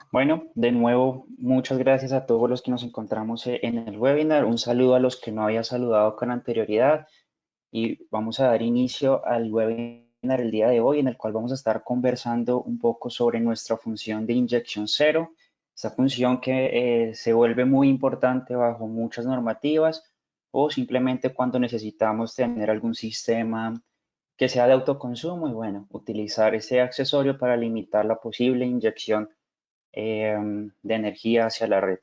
Bueno, de nuevo, muchas gracias a todos los que nos encontramos en el webinar. Un saludo a los que no había saludado con anterioridad y vamos a dar inicio al webinar el día de hoy en el cual vamos a estar conversando un poco sobre nuestra función de inyección cero, esta función que se vuelve muy importante bajo muchas normativas o simplemente cuando necesitamos tener algún sistema que sea de autoconsumo y bueno, utilizar ese accesorio para limitar la posible inyección de energía hacia la red.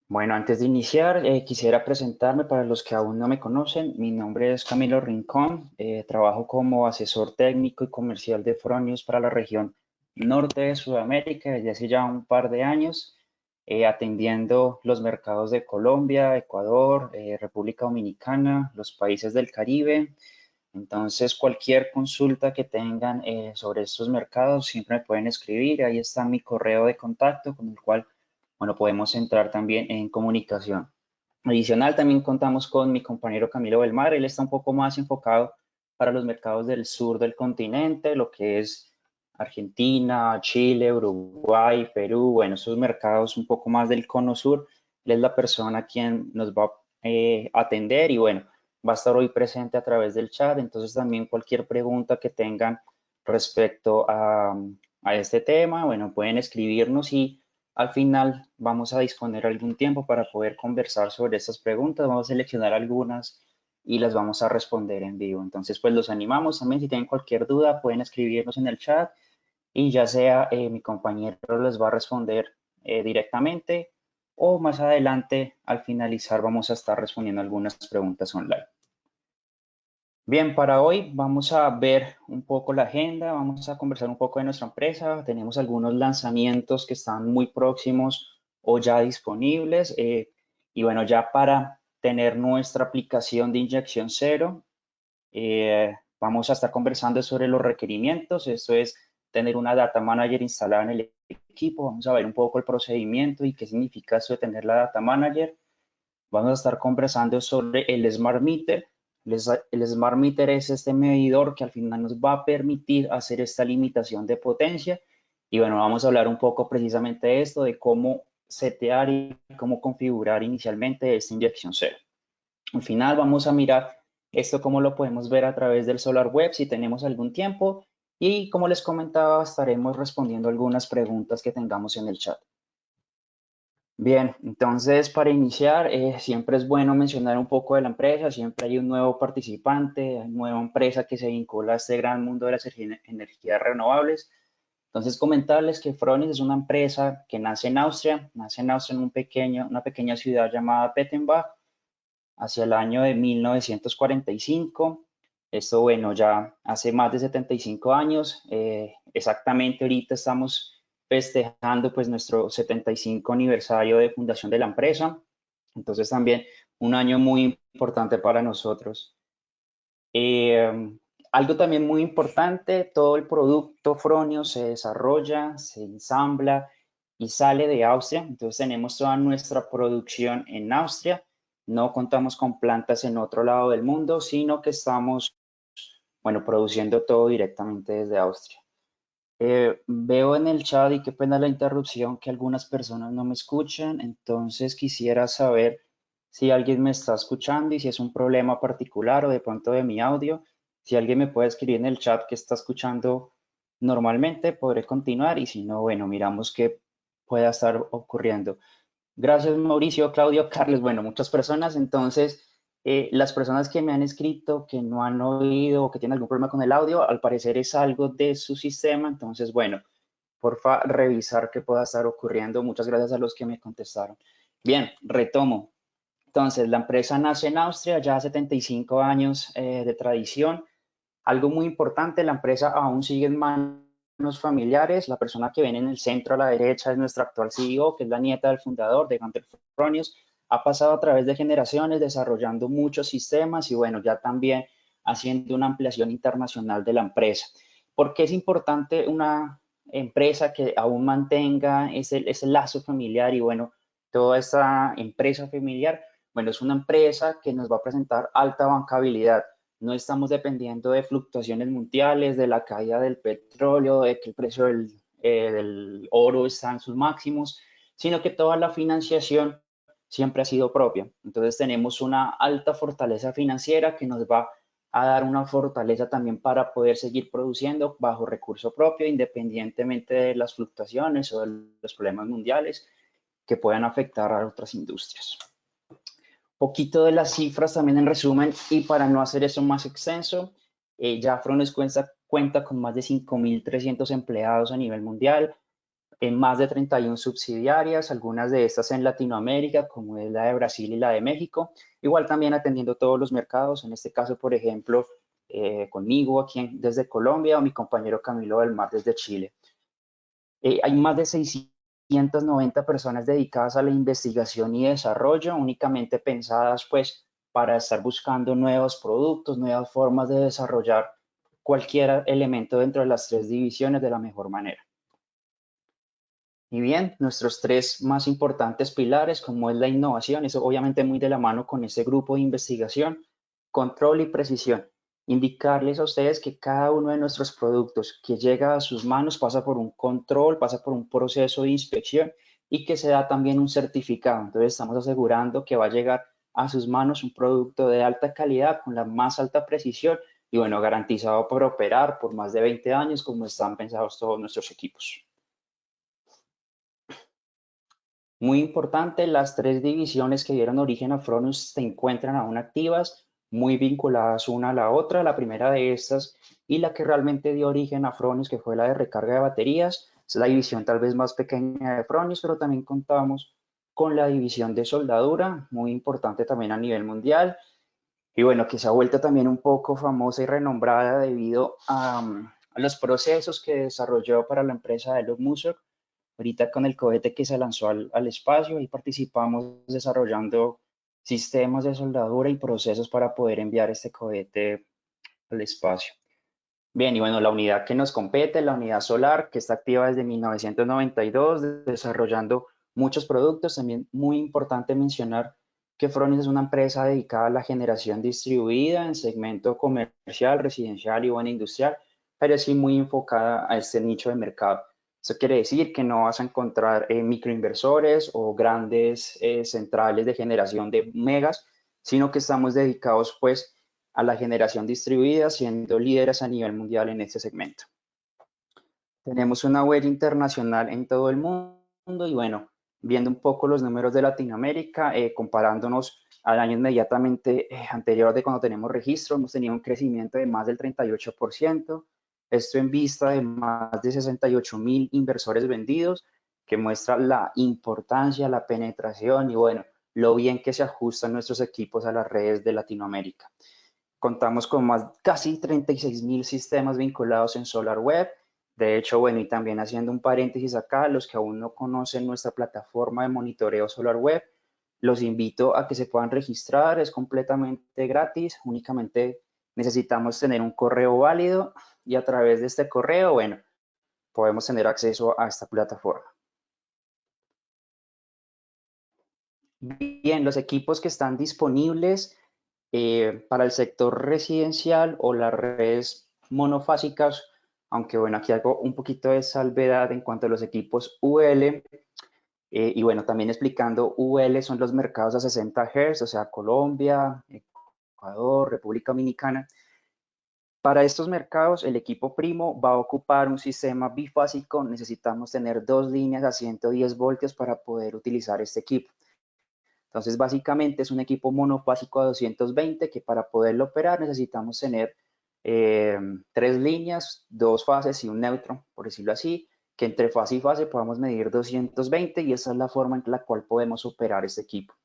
Bueno, antes de iniciar, quisiera presentarme para los que aún no me conocen. Mi nombre es Camilo Rincón. Trabajo como asesor técnico y comercial de Fronius para la región norte de Sudamérica desde hace ya un par de años, atendiendo los mercados de Colombia, Ecuador, República Dominicana, los países del Caribe. Entonces, cualquier consulta que tengan sobre estos mercados, siempre me pueden escribir. Ahí está mi correo de contacto con el cual, bueno, podemos entrar también en comunicación. Adicional, también contamos con mi compañero Camilo Belmar. Él está un poco más enfocado para los mercados del sur del continente, lo que es Argentina, Chile, Uruguay, Perú, bueno, esos mercados un poco más del cono sur. Él es la persona quien nos va a atender y bueno, va a estar hoy presente a través del chat. Entonces también cualquier pregunta que tengan respecto a este tema, bueno, pueden escribirnos y al final vamos a disponer algún tiempo para poder conversar sobre estas preguntas. Vamos a seleccionar algunas y las vamos a responder en vivo. Entonces, pues los animamos también. Si tienen cualquier duda, pueden escribirnos en el chat y ya sea mi compañero les va a responder directamente o más adelante, al finalizar, vamos a estar respondiendo algunas preguntas online. Bien, para hoy vamos a ver un poco la agenda, vamos a conversar un poco de nuestra empresa. Tenemos algunos lanzamientos que están muy próximos o ya disponibles. Y bueno, ya para tener nuestra aplicación de inyección cero, vamos a estar conversando sobre los requerimientos. Esto es tener una data manager instalada en el equipo. Vamos a ver un poco el procedimiento y qué significa eso de tener la data manager. Vamos a estar conversando sobre el Smart Meter. El Smart Meter es este medidor que al final nos va a permitir hacer esta limitación de potencia. Y bueno, vamos a hablar un poco precisamente de esto, de cómo setear y cómo configurar inicialmente esta inyección cero. Al final vamos a mirar esto cómo lo podemos ver a través del SolarWeb si tenemos algún tiempo. Y como les comentaba, estaremos respondiendo algunas preguntas que tengamos en el chat. Bien, entonces para iniciar, siempre es bueno mencionar un poco de la empresa, siempre hay un nuevo participante, hay nueva empresa que se vincula a este gran mundo de las energías renovables. Entonces comentarles que Fronius es una empresa que nace en Austria en una pequeña ciudad llamada Pettenbach hacia el año de 1945. Esto, bueno, ya hace más de 75 años, exactamente ahorita estamos festejando pues nuestro 75 aniversario de fundación de la empresa. Entonces también un año muy importante para nosotros. Eh, Algo también muy importante, todo el producto Fronio se desarrolla, se ensambla y sale de Austria. Entonces tenemos toda nuestra producción en Austria. No contamos con plantas en otro lado del mundo, sino que estamos, bueno, produciendo todo directamente desde Austria. Veo en el chat y qué pena la interrupción que algunas personas no me escuchan, entonces quisiera saber si alguien me está escuchando y si es un problema particular o de pronto de mi audio. Si alguien me puede escribir en el chat que está escuchando normalmente, podré continuar y si no, bueno, miramos qué pueda estar ocurriendo. Gracias, Mauricio, Claudio, Carlos. Bueno, muchas personas. Entonces, las personas que me han escrito que no han oído o que tienen algún problema con el audio, al parecer es algo de su sistema. Entonces, bueno, porfa, revisar qué pueda estar ocurriendo. Muchas gracias a los que me contestaron. Bien, retomo. Entonces, la empresa nace en Austria, ya 75 años de tradición. Algo muy importante, la empresa aún sigue en manos familiares. La persona que ven en el centro a la derecha es nuestra actual CEO, que es la nieta del fundador de Gunter Fronius. Ha pasado a través de generaciones desarrollando muchos sistemas y bueno, ya también haciendo una ampliación internacional de la empresa. ¿Por qué es importante una empresa que aún mantenga ese lazo familiar y bueno, toda esta empresa familiar? Bueno, es una empresa que nos va a presentar alta bancabilidad. No estamos dependiendo de fluctuaciones mundiales, de la caída del petróleo, de que el precio el oro está en sus máximos, sino que toda la financiación siempre ha sido propia. Entonces tenemos una alta fortaleza financiera que nos va a dar una fortaleza también para poder seguir produciendo bajo recurso propio, independientemente de las fluctuaciones o de los problemas mundiales que puedan afectar a otras industrias. Poquito de las cifras también en resumen, y para no hacer eso más extenso, ya Frones cuenta con más de 5.300 empleados a nivel mundial, en más de 31 subsidiarias, algunas de estas en Latinoamérica, como es la de Brasil y la de México, igual también atendiendo todos los mercados, en este caso, por ejemplo, conmigo aquí desde Colombia o mi compañero Camilo del Mar desde Chile. Hay más de 690 personas dedicadas a la investigación y desarrollo, únicamente pensadas pues para estar buscando nuevos productos, nuevas formas de desarrollar cualquier elemento dentro de las tres divisiones de la mejor manera. Y bien, nuestros tres más importantes pilares, como es la innovación, eso obviamente muy de la mano con ese grupo de investigación, control y precisión. Indicarles a ustedes que cada uno de nuestros productos que llega a sus manos pasa por un control, pasa por un proceso de inspección y que se da también un certificado. Entonces estamos asegurando que va a llegar a sus manos un producto de alta calidad con la más alta precisión y bueno, garantizado por operar por más de 20 años como están pensados todos nuestros equipos. Muy importante, las tres divisiones que dieron origen a Fronus se encuentran aún activas, muy vinculadas una a la otra. La primera de estas y la que realmente dio origen a Fronus, que fue la de recarga de baterías, es la división tal vez más pequeña de Fronus, pero también contamos con la división de soldadura, muy importante también a nivel mundial, y bueno, que se ha vuelto también un poco famosa y renombrada debido a los procesos que desarrolló para la empresa de Elon Musk. Ahorita con el cohete que se lanzó al espacio y participamos desarrollando sistemas de soldadura y procesos para poder enviar este cohete al espacio. Bien, y bueno, la unidad que nos compete, la unidad solar, que está activa desde 1992, desarrollando muchos productos. También muy importante mencionar que Fronis es una empresa dedicada a la generación distribuida en segmento comercial, residencial y buena industrial, pero sí muy enfocada a este nicho de mercado. Eso quiere decir que no vas a encontrar microinversores o grandes centrales de generación de megas, sino que estamos dedicados pues a la generación distribuida, siendo líderes a nivel mundial en este segmento. Tenemos una huella internacional en todo el mundo y bueno, viendo un poco los números de Latinoamérica, comparándonos al año inmediatamente anterior de cuando tenemos registro, hemos tenido un crecimiento de más del 38%, esto en vista de más de 68.000 inversores vendidos, que muestra la importancia, la penetración y bueno, lo bien que se ajustan nuestros equipos a las redes de Latinoamérica. Contamos con más casi 36.000 sistemas vinculados en SolarWeb. De hecho, bueno, y también haciendo un paréntesis acá, los que aún no conocen nuestra plataforma de monitoreo SolarWeb, los invito a que se puedan registrar, es completamente gratis, únicamente necesitamos tener un correo válido y a través de este correo, bueno, podemos tener acceso a esta plataforma. Bien, los equipos que están disponibles para el sector residencial o las redes monofásicas, aunque bueno, aquí hago un poquito de salvedad en cuanto a los equipos UL, y bueno, también explicando, UL son los mercados a 60 Hz, o sea, Colombia, Ecuador, República Dominicana. Para estos mercados, el equipo primo va a ocupar un sistema bifásico, necesitamos tener dos líneas a 110 voltios para poder utilizar este equipo. Entonces, básicamente es un equipo monofásico a 220 que para poderlo operar necesitamos tener tres líneas, dos fases y un neutro, por decirlo así, que entre fase y fase podamos medir 220 y esa es la forma en la cual podemos operar este equipo.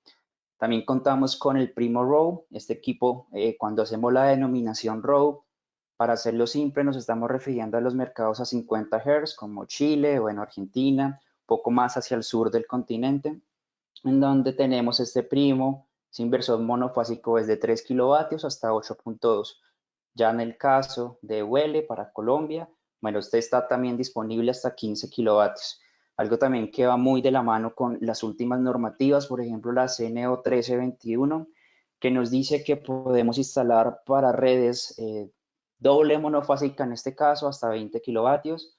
También contamos con el Primo Row. Este equipo, cuando hacemos la denominación Row, para hacerlo simple, nos estamos refiriendo a los mercados a 50 Hz, como Chile, bueno, Argentina, un poco más hacia el sur del continente, en donde tenemos este primo, es inversor monofásico desde 3 kilovatios hasta 8.2. Ya en el caso de Huele para Colombia, bueno, este está también disponible hasta 15 kilovatios. Algo también que va muy de la mano con las últimas normativas, por ejemplo, la CNO 1321, que nos dice que podemos instalar para redes doble monofásica, en este caso, hasta 20 kilovatios.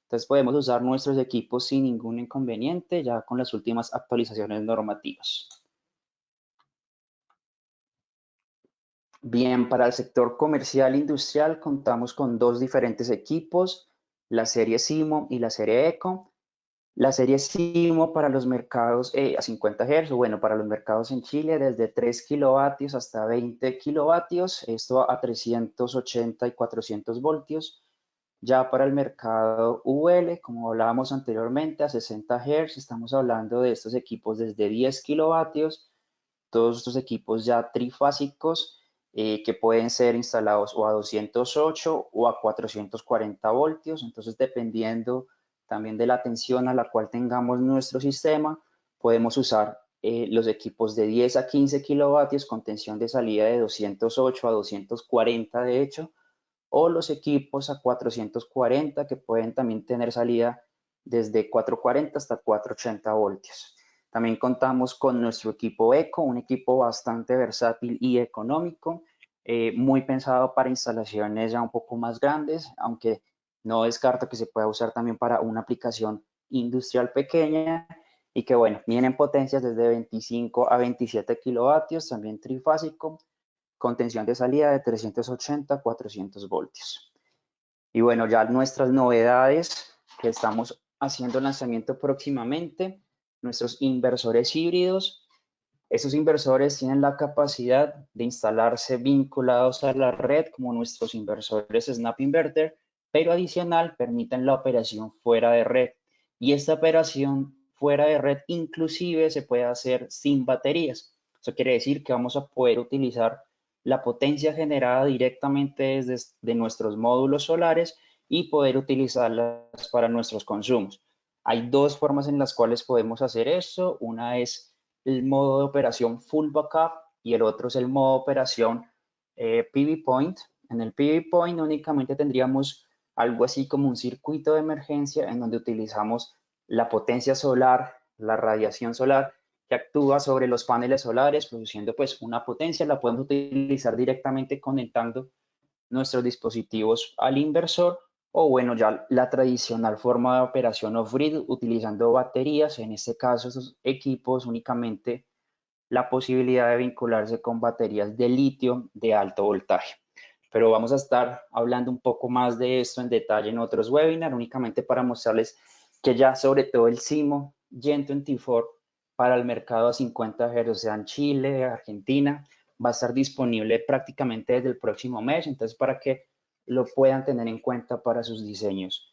Entonces podemos usar nuestros equipos sin ningún inconveniente, ya con las últimas actualizaciones normativas. Bien, para el sector comercial e industrial contamos con dos diferentes equipos, la serie Simo y la serie Eco. La serie Simo para los mercados a 50 Hz, bueno, para los mercados en Chile desde 3 kilovatios hasta 20 kilovatios, esto a 380 y 400 voltios. Ya para el mercado UL, como hablábamos anteriormente, a 60 Hz, estamos hablando de estos equipos desde 10 kilovatios, todos estos equipos ya trifásicos que pueden ser instalados o a 208 o a 440 voltios. Entonces, dependiendo también de la tensión a la cual tengamos nuestro sistema, podemos usar los equipos de 10 a 15 kilovatios con tensión de salida de 208 a 240 de hecho, o los equipos a 440 que pueden también tener salida desde 440 hasta 480 voltios. También contamos con nuestro equipo Eco, un equipo bastante versátil y económico, muy pensado para instalaciones ya un poco más grandes, aunque no descarto que se pueda usar también para una aplicación industrial pequeña y que bueno, vienen potencias desde 25 a 27 kilovatios, también trifásico, con tensión de salida de 380 a 400 voltios. Y bueno, ya nuestras novedades que estamos haciendo lanzamiento próximamente, nuestros inversores híbridos. Esos inversores tienen la capacidad de instalarse vinculados a la red como nuestros inversores Snap Inverter, pero adicional permiten la operación fuera de red. Y esta operación fuera de red inclusive se puede hacer sin baterías. Eso quiere decir que vamos a poder utilizar la potencia generada directamente desde nuestros módulos solares y poder utilizarlas para nuestros consumos. Hay dos formas en las cuales podemos hacer eso. Una es el modo de operación full backup y el otro es el modo de operación PV Point. En el PV Point únicamente tendríamos algo así como un circuito de emergencia en donde utilizamos la potencia solar, la radiación solar que actúa sobre los paneles solares produciendo pues una potencia, la podemos utilizar directamente conectando nuestros dispositivos al inversor o bueno, ya la tradicional forma de operación off-grid utilizando baterías, en este caso esos equipos únicamente la posibilidad de vincularse con baterías de litio de alto voltaje. Pero vamos a estar hablando un poco más de esto en detalle en otros webinars, únicamente para mostrarles que ya sobre todo el Simo Gen 24 para el mercado a 50 Hz, o sea, en Chile, Argentina, va a estar disponible prácticamente desde el próximo mes, entonces para que lo puedan tener en cuenta para sus diseños.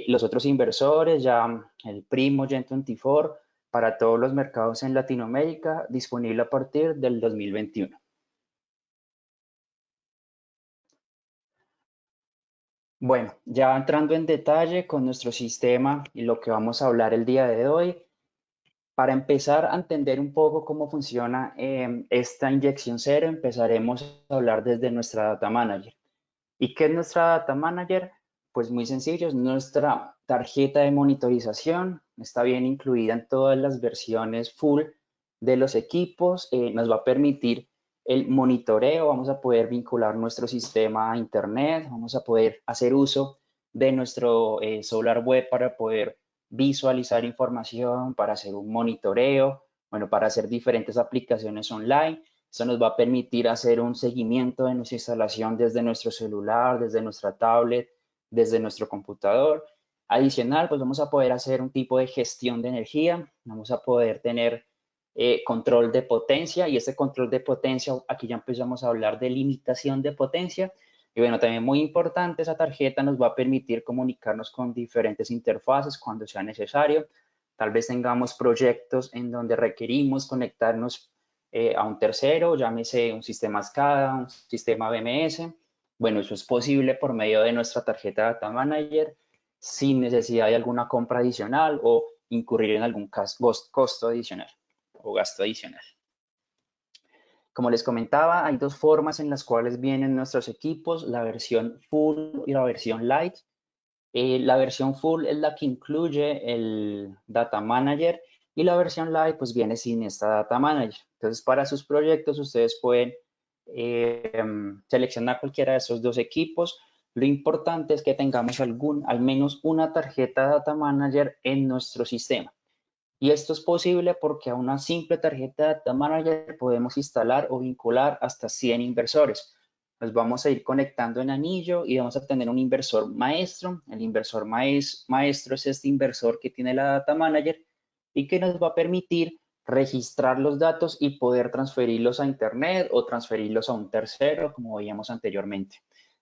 Los otros inversores, ya el Primo Gen 24, para todos los mercados en Latinoamérica, disponible a partir del 2021. Bueno, ya entrando en detalle con nuestro sistema y lo que vamos a hablar el día de hoy, para empezar a entender un poco cómo funciona esta inyección cero, empezaremos a hablar desde nuestra Data Manager. ¿Y qué es nuestra Data Manager? Pues muy sencillo, es nuestra tarjeta de monitorización, está bien incluida en todas las versiones full de los equipos, nos va a permitir el monitoreo, vamos a poder vincular nuestro sistema a internet, vamos a poder hacer uso de nuestro Solar Web para poder visualizar información, para hacer un monitoreo, bueno, para hacer diferentes aplicaciones online. Eso nos va a permitir hacer un seguimiento de nuestra instalación desde nuestro celular, desde nuestra tablet, desde nuestro computador. Adicional, pues vamos a poder hacer un tipo de gestión de energía, vamos a poder tener control de potencia y ese control de potencia, aquí ya empezamos a hablar de limitación de potencia. Y bueno, también muy importante, esa tarjeta nos va a permitir comunicarnos con diferentes interfaces cuando sea necesario. Tal vez tengamos proyectos en donde requerimos conectarnos a un tercero, llámese un sistema SCADA, un sistema BMS. Bueno, eso es posible por medio de nuestra tarjeta Data Manager sin necesidad de alguna compra adicional o incurrir en algún costo adicional o gasto adicional. Como les comentaba, hay dos formas en las cuales vienen nuestros equipos, la versión Full y la versión Light. La versión Full es la que incluye el Data Manager y la versión Light pues viene sin esta Data Manager. Entonces, para sus proyectos ustedes pueden seleccionar cualquiera de esos dos equipos. Lo importante es que tengamos al menos una tarjeta Data Manager en nuestro sistema. Y esto es posible porque a una simple tarjeta Data Manager podemos instalar o vincular hasta 100 inversores. Nos vamos a ir conectando en anillo y vamos a tener un inversor maestro. El inversor maestro es este inversor que tiene la Data Manager y que nos va a permitir registrar los datos y poder transferirlos a Internet o transferirlos a un tercero, como veíamos anteriormente.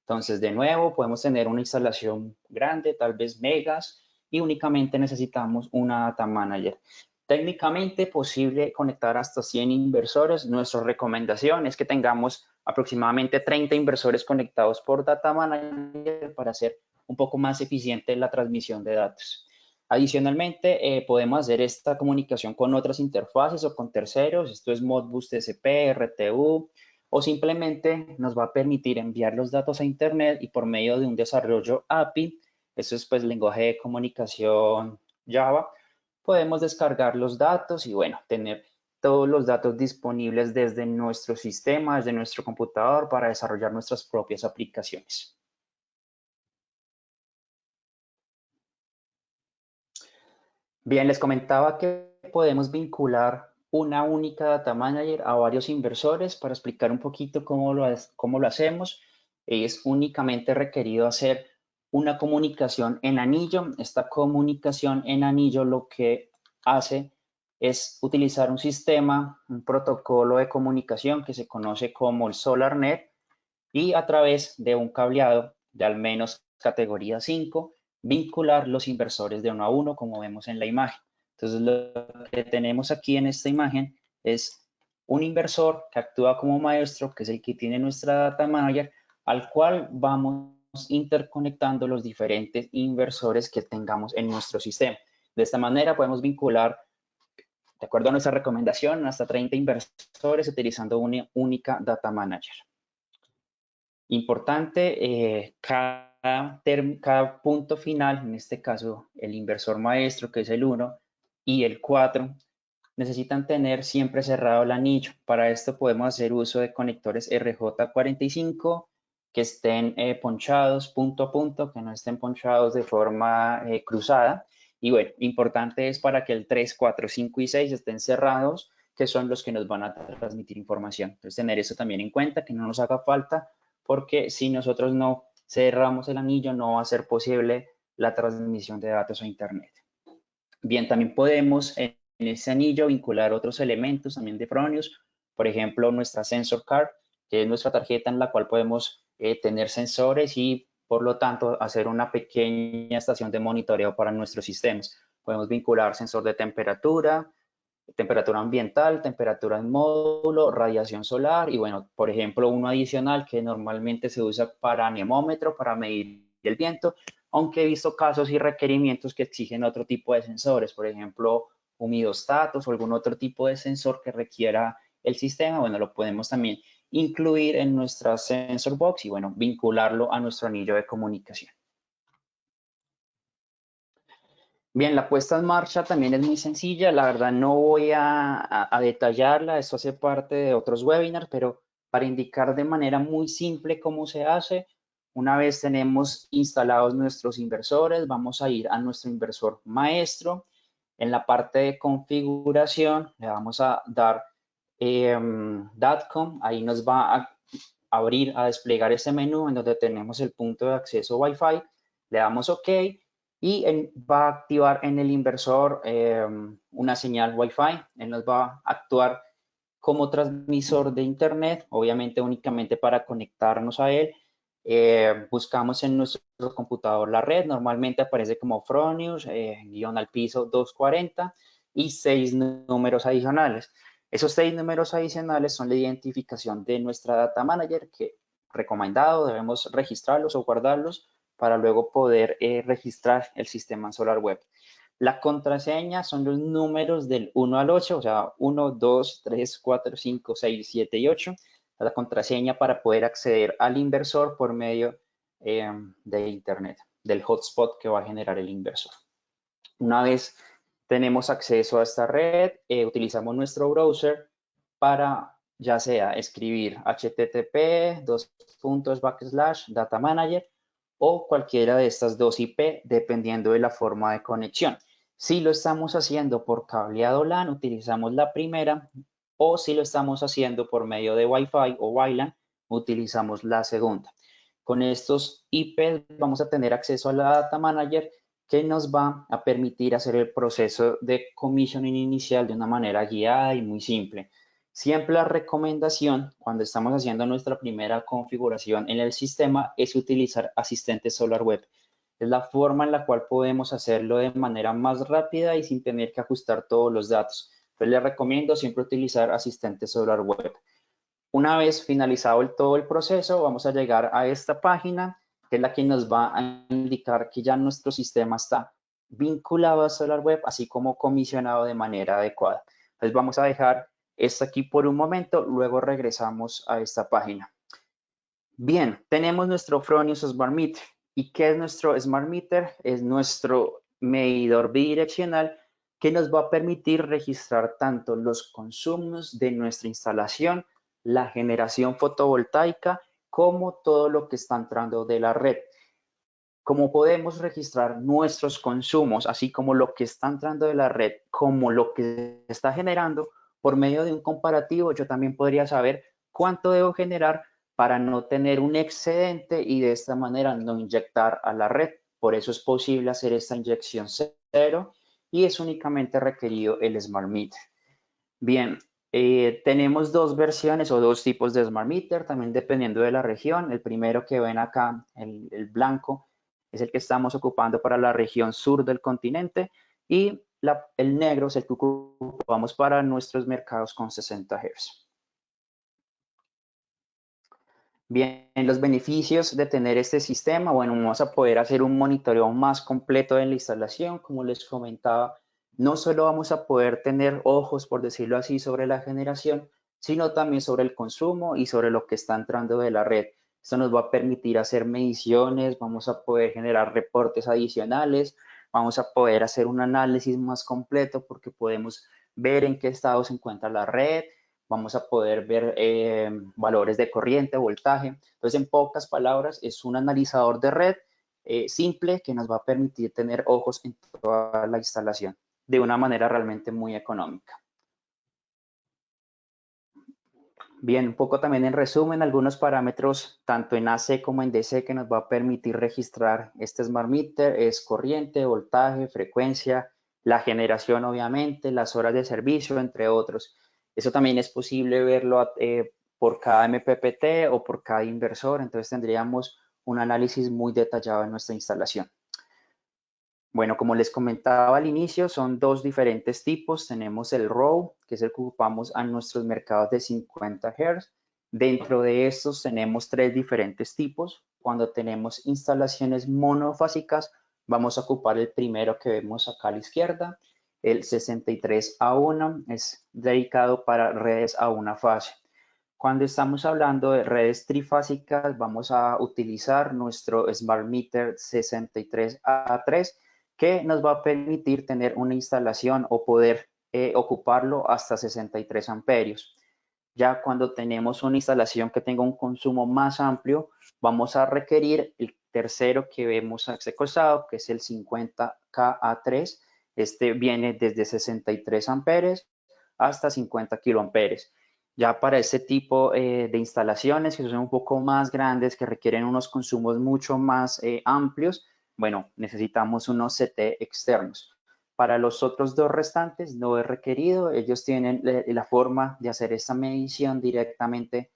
Entonces, de nuevo, podemos tener una instalación grande, tal vez megas, y únicamente necesitamos una Data Manager. Técnicamente posible conectar hasta 100 inversores. Nuestra recomendación es que tengamos aproximadamente 30 inversores conectados por Data Manager para hacer un poco más eficiente la transmisión de datos. Adicionalmente, podemos hacer esta comunicación con otras interfaces o con terceros. Esto es Modbus TCP, RTU, o simplemente nos va a permitir enviar los datos a Internet y por medio de un desarrollo API, eso es pues lenguaje de comunicación Java, podemos descargar los datos y bueno, tener todos los datos disponibles desde nuestro sistema, desde nuestro computador para desarrollar nuestras propias aplicaciones. Bien, les comentaba que podemos vincular una única Data Manager a varios inversores. Para explicar un poquito cómo lo hacemos, es únicamente requerido hacer una comunicación en anillo. Esta comunicación en anillo lo que hace es utilizar un sistema, un protocolo de comunicación que se conoce como el SolarNet y a través de un cableado de al menos categoría 5, vincular los inversores de uno a uno, como vemos en la imagen. Entonces, lo que tenemos aquí en esta imagen es un inversor que actúa como maestro, que es el que tiene nuestra Data Manager, al cual vamos interconectando los diferentes inversores que tengamos en nuestro sistema. De esta manera podemos vincular, de acuerdo a nuestra recomendación, hasta 30 inversores utilizando una única Data Manager. Importante, cada punto final, en este caso el inversor maestro, que es el 1, y el 4, necesitan tener siempre cerrado el anillo. Para esto podemos hacer uso de conectores RJ45 que estén ponchados punto a punto, que no estén ponchados de forma cruzada. Y bueno, importante es para que el 3, 4, 5 y 6 estén cerrados, que son los que nos van a transmitir información. Entonces, tener eso también en cuenta, que no nos haga falta, porque si nosotros no cerramos el anillo, no va a ser posible la transmisión de datos a Internet. Bien, también podemos en ese anillo vincular otros elementos también de Fronius, por ejemplo, nuestra sensor card, que es nuestra tarjeta en la cual podemos tener sensores y por lo tanto hacer una pequeña estación de monitoreo para nuestros sistemas. Podemos vincular sensor de temperatura, temperatura ambiental, temperatura en módulo, radiación solar y bueno, por ejemplo, uno adicional que normalmente se usa para anemómetro, para medir el viento, aunque he visto casos y requerimientos que exigen otro tipo de sensores, por ejemplo, humidostatos o algún otro tipo de sensor que requiera el sistema, bueno, lo podemos también incluir en nuestra sensor box y bueno, vincularlo a nuestro anillo de comunicación. Bien, la puesta en marcha también es muy sencilla. La verdad no voy a detallarla, esto hace parte de otros webinars, pero para indicar de manera muy simple cómo se hace, una vez tenemos instalados nuestros inversores, vamos a ir a nuestro inversor maestro. En la parte de configuración le vamos a dar .com, ahí nos va a abrir, a desplegar este menú en donde tenemos el punto de acceso Wi-Fi, le damos OK y va a activar en el inversor una señal Wi-Fi. Él nos va a actuar como transmisor de Internet, obviamente únicamente para conectarnos a él. Buscamos en nuestro computador la red, normalmente aparece como Fronius, guión al piso 240 y 6 números adicionales. Esos 6 números adicionales son la identificación de nuestra Data Manager, que recomendado, debemos registrarlos o guardarlos para luego poder registrar el sistema SolarWeb. La contraseña son los números del 1 al 8, o sea, 1, 2, 3, 4, 5, 6, 7 y 8. La contraseña para poder acceder al inversor por medio de Internet, del hotspot que va a generar el inversor. Una vez tenemos acceso a esta red, utilizamos nuestro browser para ya sea escribir http://datamanager o cualquiera de estas dos IP dependiendo de la forma de conexión. Si lo estamos haciendo por cableado LAN, utilizamos la primera, o si lo estamos haciendo por medio de Wi-Fi o WLAN, utilizamos la segunda. Con estos IP vamos a tener acceso a la Data Manager, que nos va a permitir hacer el proceso de commissioning inicial de una manera guiada y muy simple. Siempre la recomendación cuando estamos haciendo nuestra primera configuración en el sistema es utilizar Asistente SolarWeb. Es la forma en la cual podemos hacerlo de manera más rápida y sin tener que ajustar todos los datos. Entonces les recomiendo siempre utilizar Asistente SolarWeb. Una vez finalizado todo el proceso, vamos a llegar a esta página, que es la que nos va a indicar que ya nuestro sistema está vinculado a SolarWeb, así como comisionado de manera adecuada. Entonces vamos a dejar esto aquí por un momento, luego regresamos a esta página. Bien, tenemos nuestro Fronius Smart Meter. ¿Y qué es nuestro Smart Meter? Es nuestro medidor bidireccional que nos va a permitir registrar tanto los consumos de nuestra instalación, la generación fotovoltaica, como todo lo que está entrando de la red. Como podemos registrar nuestros consumos, así como lo que está entrando de la red, como lo que está generando, por medio de un comparativo, yo también podría saber cuánto debo generar para no tener un excedente y de esta manera no inyectar a la red. Por eso es posible hacer esta inyección cero y es únicamente requerido el Smart Meter. Bien, tenemos dos versiones o dos tipos de Smart Meter, también dependiendo de la región. El primero que ven acá, el blanco, es el que estamos ocupando para la región sur del continente y el negro es el que ocupamos para nuestros mercados con 60 Hz. Bien, los beneficios de tener este sistema, bueno, vamos a poder hacer un monitoreo más completo de la instalación, como les comentaba. No solo vamos a poder tener ojos, por decirlo así, sobre la generación, sino también sobre el consumo y sobre lo que está entrando de la red. Esto nos va a permitir hacer mediciones, vamos a poder generar reportes adicionales, vamos a poder hacer un análisis más completo porque podemos ver en qué estado se encuentra la red, vamos a poder ver valores de corriente, voltaje. Entonces, en pocas palabras, es un analizador de red simple que nos va a permitir tener ojos en toda la instalación de una manera realmente muy económica. Bien, un poco también en resumen, algunos parámetros tanto en AC como en DC que nos va a permitir registrar este Smart Meter es corriente, voltaje, frecuencia, la generación obviamente, las horas de servicio, entre otros. Eso también es posible verlo por cada MPPT o por cada inversor, entonces tendríamos un análisis muy detallado en nuestra instalación. Bueno, como les comentaba al inicio, son dos diferentes tipos. Tenemos el ROW, que es el que ocupamos a nuestros mercados de 50 Hz. Dentro de estos tenemos tres diferentes tipos. Cuando tenemos instalaciones monofásicas, vamos a ocupar el primero que vemos acá a la izquierda. El 63A1 es dedicado para redes a una fase. Cuando estamos hablando de redes trifásicas, vamos a utilizar nuestro Smart Meter 63A3, que nos va a permitir tener una instalación o poder ocuparlo hasta 63 amperios. Ya cuando tenemos una instalación que tenga un consumo más amplio, vamos a requerir el tercero que vemos a este costado, que es el 50KA3. Este viene desde 63 amperes hasta 50 kiloamperes. Ya para este tipo de instalaciones que son un poco más grandes, que requieren unos consumos mucho más amplios, bueno, necesitamos unos CT externos. Para los otros dos restantes no es requerido, ellos tienen la forma de hacer esta medición directamente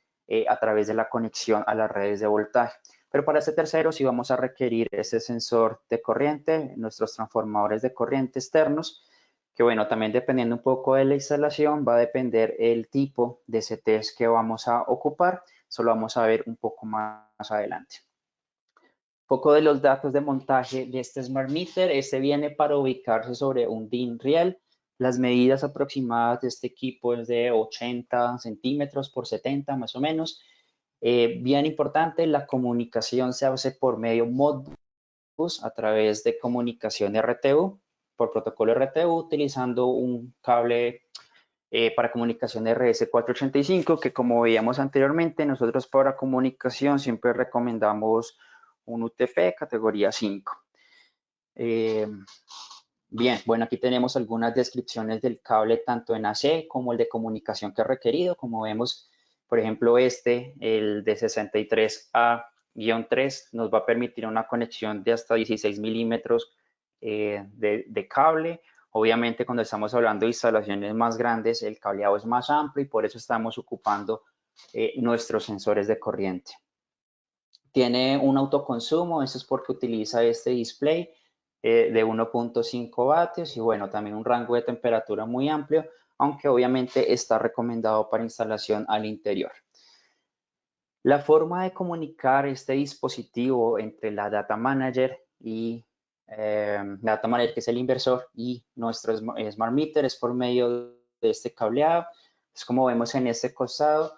a través de la conexión a las redes de voltaje. Pero para este tercero sí vamos a requerir ese sensor de corriente, nuestros transformadores de corriente externos, que bueno, también dependiendo un poco de la instalación va a depender el tipo de CTs que vamos a ocupar, eso lo vamos a ver un poco más adelante. Un poco de los datos de montaje de este Smart Meter. Este viene para ubicarse sobre un DIN real. Las medidas aproximadas de este equipo es de 80 centímetros por 70 más o menos. Bien importante, la comunicación se hace por medio Modbus a través de comunicación RTU, por protocolo RTU, utilizando un cable para comunicación RS485, que como veíamos anteriormente, nosotros para comunicación siempre recomendamos un UTP categoría 5. Bien, bueno, aquí tenemos algunas descripciones del cable tanto en AC como el de comunicación que es requerido. Como vemos, por ejemplo, el de 63A-3, nos va a permitir una conexión de hasta 16 milímetros de cable. Obviamente, cuando estamos hablando de instalaciones más grandes, el cableado es más amplio y por eso estamos ocupando nuestros sensores de corriente. Tiene un autoconsumo, eso es porque utiliza este display de 1.5 vatios y bueno, también un rango de temperatura muy amplio, aunque obviamente está recomendado para instalación al interior. La forma de comunicar este dispositivo entre la Data Manager y Data Manager, que es el inversor, y nuestro Smart Meter es por medio de este cableado. Es como vemos en este costado.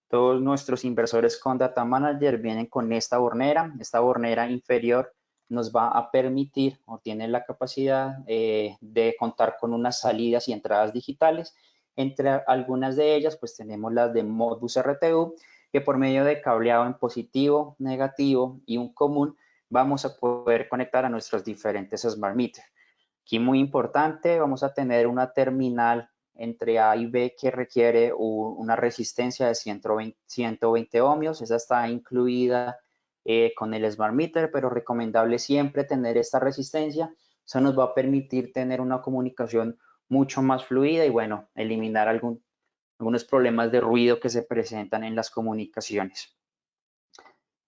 Todos nuestros inversores con Data Manager vienen con esta bornera. Esta bornera inferior nos va a permitir o tiene la capacidad de contar con unas salidas y entradas digitales. Entre algunas de ellas, pues tenemos las de Modbus RTU, que por medio de cableado en positivo, negativo y un común, vamos a poder conectar a nuestros diferentes Smart Meter. Aquí muy importante, vamos a tener una terminal entre A y B que requiere una resistencia de 120 ohmios. Esa está incluida con el Smart Meter, pero recomendable siempre tener esta resistencia. Eso nos va a permitir tener una comunicación mucho más fluida y, bueno, eliminar algunos problemas de ruido que se presentan en las comunicaciones.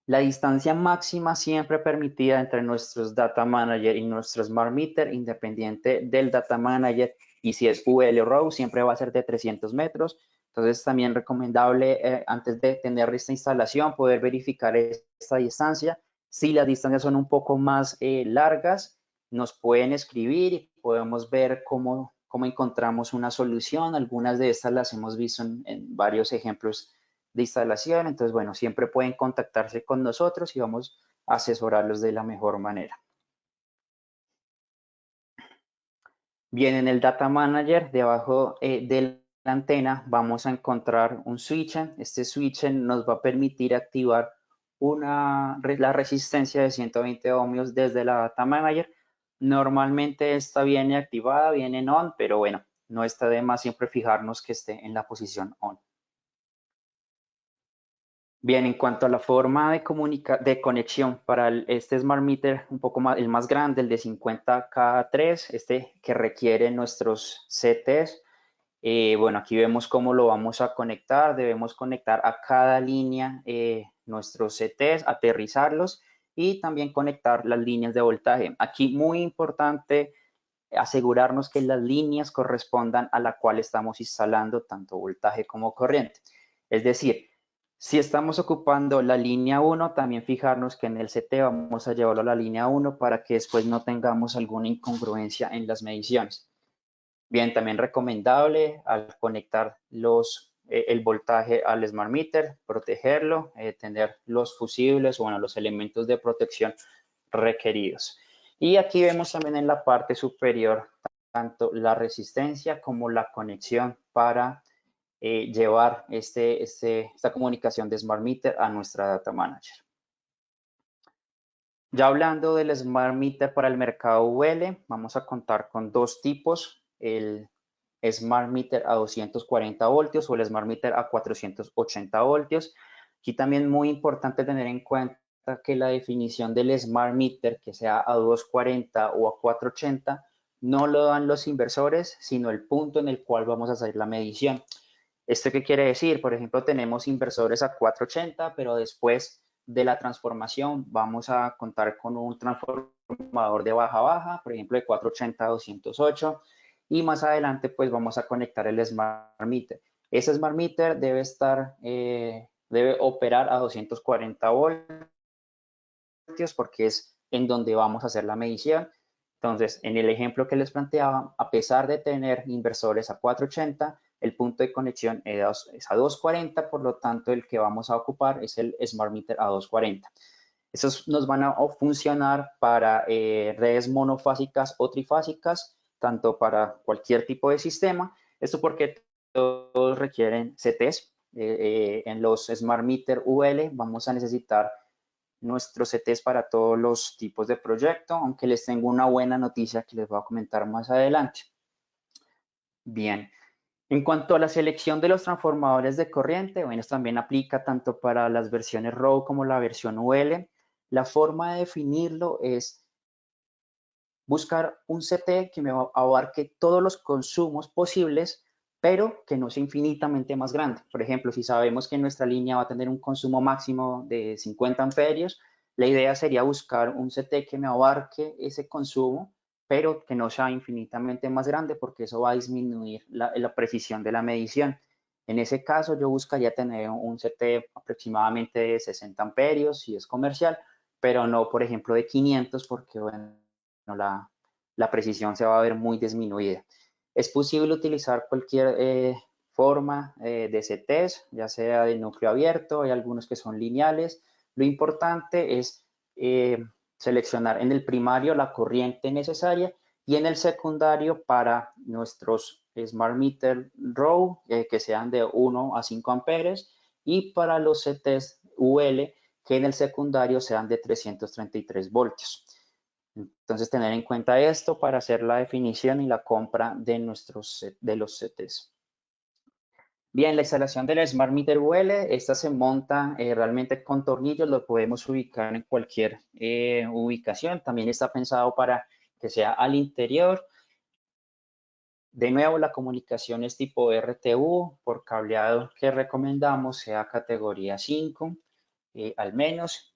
La distancia máxima siempre permitida entre nuestros Data Manager y nuestro Smart Meter, independiente del Data Manager, y si es UL o ROW, siempre va a ser de 300 metros. Entonces, también recomendable, antes de tener esta instalación, poder verificar esta distancia. Si las distancias son un poco más largas, nos pueden escribir y podemos ver cómo encontramos una solución. Algunas de estas las hemos visto en varios ejemplos de instalación. Entonces, bueno, siempre pueden contactarse con nosotros y vamos a asesorarlos de la mejor manera. Bien, en el Data Manager, debajo de la antena, vamos a encontrar un switch. Este switch nos va a permitir activar la resistencia de 120 ohmios desde la Data Manager. Normalmente esta viene activada, viene en on, pero bueno, no está de más siempre fijarnos que esté en la posición on. Bien, en cuanto a la forma de conexión para este Smart Meter, un poco más, el más grande, el de 50K3, este que requiere nuestros CTs. Bueno, aquí vemos cómo lo vamos a conectar. Debemos conectar a cada línea nuestros CTs, aterrizarlos y también conectar las líneas de voltaje. Aquí muy importante asegurarnos que las líneas correspondan a la cual estamos instalando tanto voltaje como corriente. Es decir, si estamos ocupando la línea 1, también fijarnos que en el CT vamos a llevarlo a la línea 1 para que después no tengamos alguna incongruencia en las mediciones. Bien, también recomendable al conectar el voltaje al Smart Meter, protegerlo, tener los fusibles o bueno, los elementos de protección requeridos. Y aquí vemos también en la parte superior tanto la resistencia como la conexión para llevar esta comunicación de Smart Meter a nuestra Data Manager. Ya hablando del Smart Meter para el mercado UL, vamos a contar con dos tipos, el Smart Meter a 240 voltios o el Smart Meter a 480 voltios. Aquí también muy importante tener en cuenta que la definición del Smart Meter, que sea a 240 o a 480, no lo dan los inversores, sino el punto en el cual vamos a hacer la medición. ¿Esto qué quiere decir? Por ejemplo, tenemos inversores a 480, pero después de la transformación vamos a contar con un transformador de baja-baja, por ejemplo, de 480 a 208, y más adelante pues vamos a conectar el Smart Meter. Ese Smart Meter debe operar a 240 voltios porque es en donde vamos a hacer la medición. Entonces, en el ejemplo que les planteaba, a pesar de tener inversores a 480, el punto de conexión es a 240, por lo tanto, el que vamos a ocupar es el Smart Meter a 240. Estos nos van a funcionar para redes monofásicas o trifásicas, tanto para cualquier tipo de sistema. Esto porque todos requieren CTs. En los Smart Meter UL vamos a necesitar nuestros CTs para todos los tipos de proyecto, aunque les tengo una buena noticia que les voy a comentar más adelante. Bien, en cuanto a la selección de los transformadores de corriente, bueno, esto también aplica tanto para las versiones ROW como la versión UL. La forma de definirlo es buscar un CT que me abarque todos los consumos posibles, pero que no sea infinitamente más grande. Por ejemplo, si sabemos que nuestra línea va a tener un consumo máximo de 50 amperios, la idea sería buscar un CT que me abarque ese consumo, pero que no sea infinitamente más grande, porque eso va a disminuir la precisión de la medición. En ese caso, yo buscaría tener un CT aproximadamente de 60 amperios, si es comercial, pero no, por ejemplo, de 500, porque bueno, la precisión se va a ver muy disminuida. Es posible utilizar cualquier forma de CTs, ya sea de núcleo abierto, hay algunos que son lineales. Lo importante es seleccionar en el primario la corriente necesaria y en el secundario para nuestros Smart Meter Row que sean de 1 a 5 amperes y para los CTs UL que en el secundario sean de 333 voltios. Entonces, tener en cuenta esto para hacer la definición y la compra de los CTs. Bien, la instalación del Smart Meter UL, esta se monta realmente con tornillos, lo podemos ubicar en cualquier ubicación. También está pensado para que sea al interior. De nuevo, la comunicación es tipo RTU, por cableado que recomendamos sea categoría 5, al menos.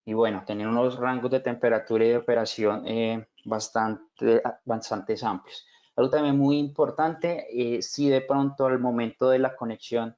Y bueno, tener unos rangos de temperatura y de operación bastante amplios. Algo también muy importante, si de pronto al momento de la conexión